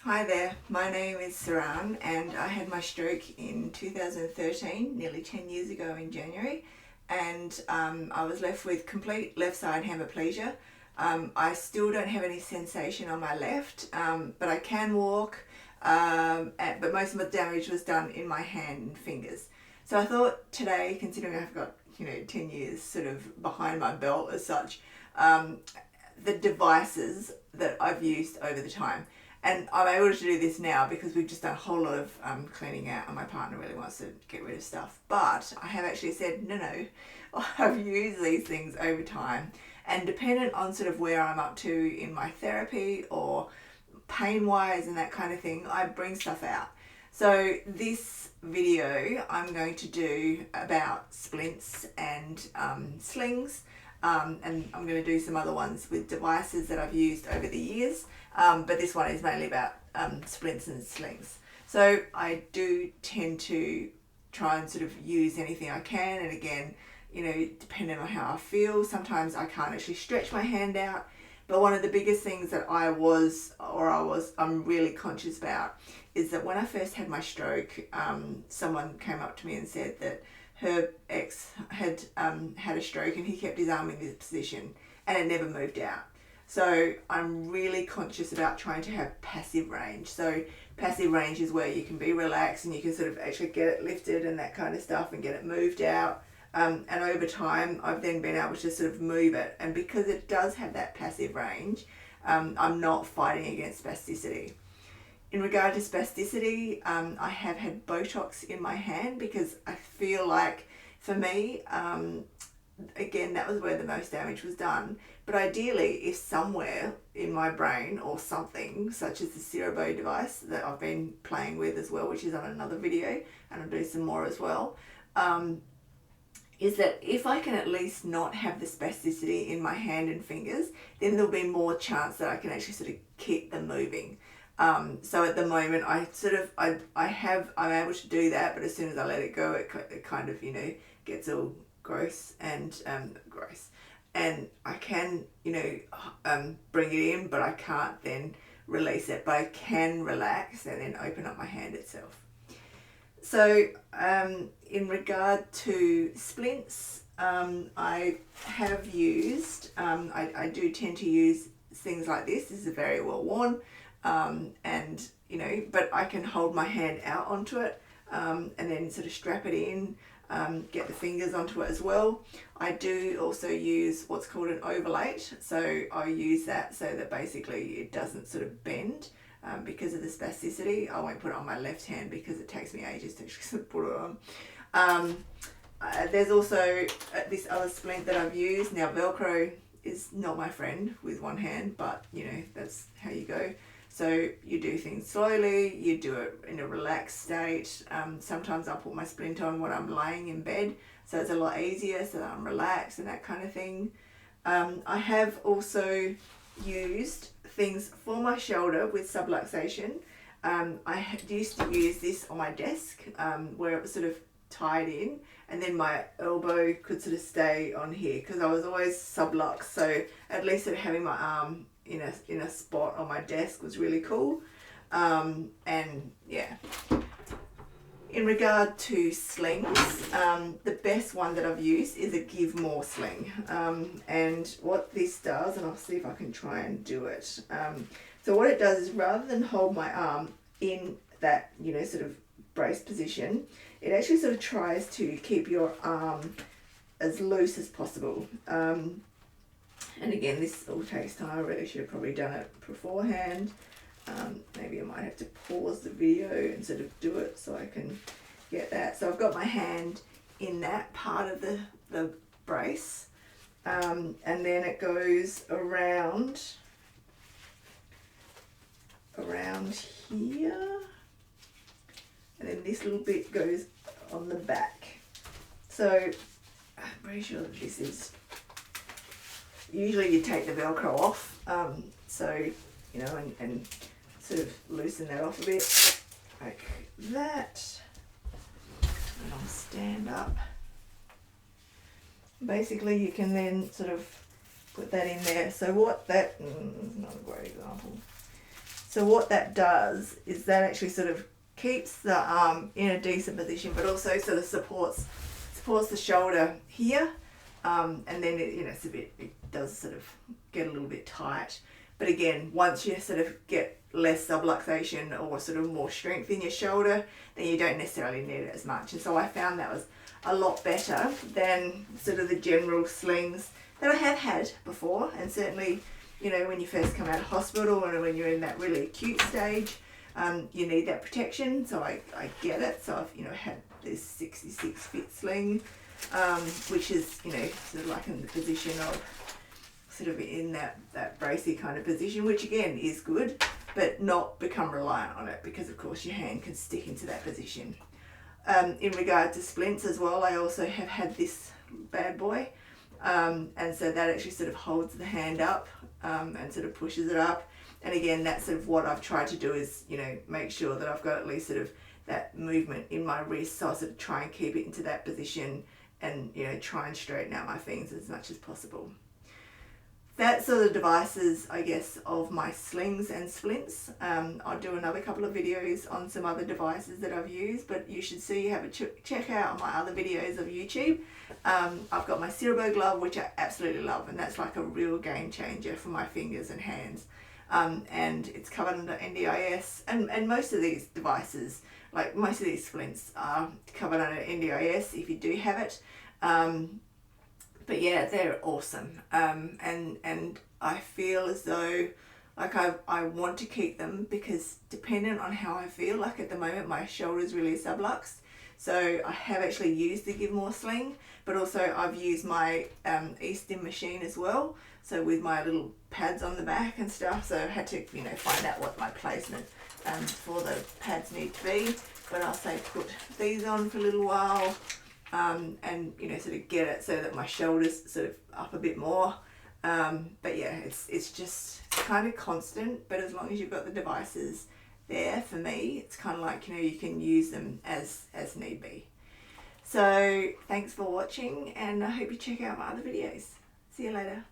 Hi there, my name is Saran and I had my stroke in 2013, nearly 10 years ago in January, and I was left with complete left side hemiplegia. I still don't have any sensation on my left, but I can walk, but most of the damage was done in my hand and fingers. So I thought today, considering I've got 10 years sort of behind my belt as such, um, the devices that I've used over the time. And I'm able to do this now because we've just done a whole lot of cleaning out and my partner really wants to get rid of stuff. But I have actually said, no, I've used these things over time. And dependent on sort of where I'm up to in my therapy or pain-wise and that kind of thing, I bring stuff out. So this video I'm going to do about splints and slings, and I'm going to do some other ones with devices that I've used over the years, but this one is mainly about splints and slings. So I do tend to try and sort of use anything I can, and again, depending on how I feel, sometimes I can't actually stretch my hand out. But one of the biggest things that I'm really conscious about is that when I first had my stroke, someone came up to me and said that her ex had had a stroke and he kept his arm in this position and it never moved out. So I'm really conscious about trying to have passive range. So passive range is where you can be relaxed and you can sort of actually get it lifted and that kind of stuff and get it moved out. And over time, I've then been able to sort of move it. And because it does have that passive range, I'm not fighting against spasticity. In regard to spasticity, I have had Botox in my hand because I feel like, for me, again, that was where the most damage was done. But ideally, if somewhere in my brain or something, such as the Cerobo device that I've been playing with as well, which is on another video, and I'll do some more as well, is that if I can at least not have the spasticity in my hand and fingers, then there'll be more chance that I can actually sort of keep them moving. So at the moment, I'm able to do that, but as soon as I let it go, it kind of, gets all gross, and I can, bring it in, but I can't then release it, but I can relax and then open up my hand itself. So in regard to splints, I have used, I do tend to use things like this. This is very well worn, and but I can hold my hand out onto it, and then sort of strap it in, get the fingers onto it as well. I do also use what's called an overlate, so I use that so that basically it doesn't sort of bend. Because of the spasticity, I won't put it on my left hand because it takes me ages to actually put it on. There's also this other splint that I've used. Now, Velcro is not my friend with one hand, but that's how you go. So you do things slowly, you do it in a relaxed state. Sometimes I'll put my splint on when I'm laying in bed, so it's a lot easier, so that I'm relaxed and that kind of thing. I have also used things for my shoulder with subluxation. I used to use this on my desk, where it was sort of tied in, and then my elbow could sort of stay on here because I was always sublux, so at least sort of having my arm in a spot on my desk was really cool. And yeah, in regard to slings, the best one that I've used is a Give More sling. And what this does, and I'll see if I can try and do it. So what it does is, rather than hold my arm in that, sort of brace position, it actually sort of tries to keep your arm as loose as possible. And again, this all takes time. I really should have probably done it beforehand. Maybe I might have to pause the video and sort of do it so I can get that. So I've got my hand in that part of the brace, and then it goes around here, and then this little bit goes on the back. So I'm pretty sure that this is, usually you take the Velcro off, so and sort of loosen that off a bit like that, and I'll stand up. Basically you can then sort of put that in there. So what that, not a great example. So what that does is that actually sort of keeps the arm in a decent position, but also sort of supports the shoulder here, and then it does sort of get a little bit tight. But again, once you sort of get less subluxation or sort of more strength in your shoulder, then you don't necessarily need it as much. And so I found that was a lot better than sort of the general slings that I have had before. And certainly, when you first come out of hospital and when you're in that really acute stage, you need that protection. So I get it. So I've had this 66 fit sling, which is sort of like in the position of sort of in that bracey kind of position, which again is good, but not become reliant on it, because of course your hand can stick into that position. In regard to splints as well, I also have had this bad boy, and so that actually sort of holds the hand up and sort of pushes it up. And again, that's sort of what I've tried to do is make sure that I've got at least sort of that movement in my wrist, so I sort of try and keep it into that position and try and straighten out my fingers as much as possible. That's sort of the devices, I guess, of my slings and splints. I'll do another couple of videos on some other devices that I've used, but you should have a check out my other videos of YouTube. I've got my Cerebro glove, which I absolutely love, and that's like a real game changer for my fingers and hands. And it's covered under NDIS, and most of these devices, like most of these splints, are covered under NDIS if you do have it. But yeah, they're awesome. And I feel as though like I want to keep them, because dependent on how I feel, like at the moment my shoulder's really subluxed. So I have actually used the Give More sling, but also I've used my Easton machine as well. So with my little pads on the back and stuff. So I had to find out what my placement for the pads need to be. But I'll say put these on for a little while. And sort of get it so that my shoulders sort of up a bit more, but yeah, it's just kind of constant. But as long as you've got the devices there, for me it's kind of like you can use them as need be. So thanks for watching, and I hope you check out my other videos. See you later.